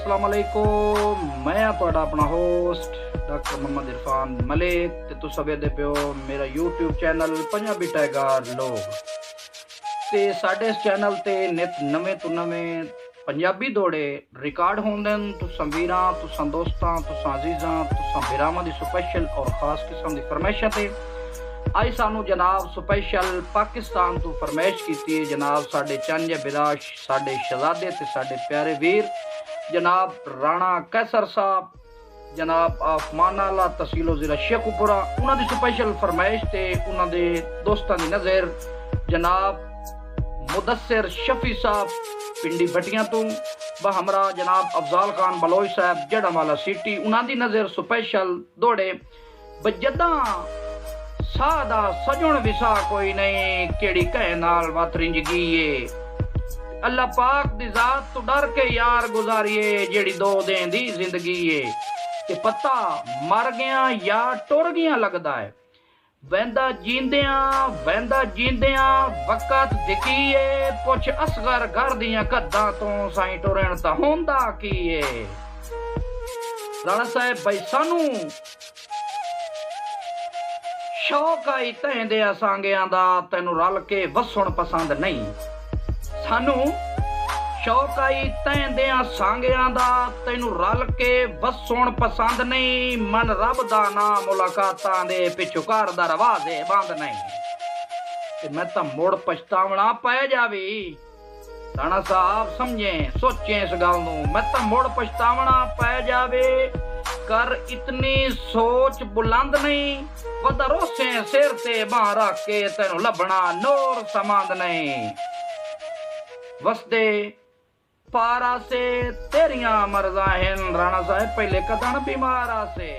अस्सलाम वालेकुम। मैं तुहाडा अपना होस्ट डॉक्टर मोहम्मद इरफान मलिक ते तुसां वेखदे पियो मेरा यूट्यूब चैनल पंजाबी टाइगर लोग। ते साडे इस चैनल ते नित नवें तो नवें पंजाबी दौड़े रिकॉर्ड होंदे न। तुसां वीरां, तुसां दोस्तां, तुसां अजीज़ां, तुसां बिरावां दी स्पेशल और खास किस्म दी फरमाइशां ते आई सानू जनाब स्पेशल पाकिस्तान तो फरमाइश की जनाब साडे चंज बिराश साडे शहजादे ते साडे प्यारे वीर जनाब राणा कैसर साहब जनाब आफमानाला तहसीलो जिला शेखुपुरा उन्होंने स्पेशल फरमाइश ते उन्होंने दोस्तों की नज़र जनाब मुदस्सिर शफी साहब पिंडी भटियां तो हमरा जनाब अफजाल खान बलोच साहब जड़ावाला सिटी उन्होंने नज़र स्पेशल दौड़े बजदा सादा सजण विसा कोई नहीं केड़ी कह नाल वत रिंजगी है। अल्लाह पाक दी जात तो डर के यार गुजारिए जेड़ी दो दें दी जिंदगी है। ते पता मर गया या टुर गया लगदा है वैंदा जींदियां वक़्त दिखीए पुछ असगर घर दियां कद्दां तो साईं टुरन ता होंदा की है। राणा साहब भाई सानू शौक आई तैंदे सांगियां दा तैनू रल के वसण पसंद नहीं। सानू शौक आई तैंदे सांगियां दा तैनू रल के वसण पसंद नहीं। मन रब दा नाम मुलाकातां दे पिछू घर दा रवाजे बंद नहीं। ते मैं तां मुड़ पछतावना पै जावी। राणा साहब समझे सोचे इस गल नू मैं तां मुड़ पछतावना पै जावे। कर इतनी सोच बुलंद नहीं वदा रोसे सिर ते बाह रख के तेनू लभना नूर समंद नहीं। वसदे पारा से तेरियां मर्जा हैं राणा साहब पहले कदन बीमारा से।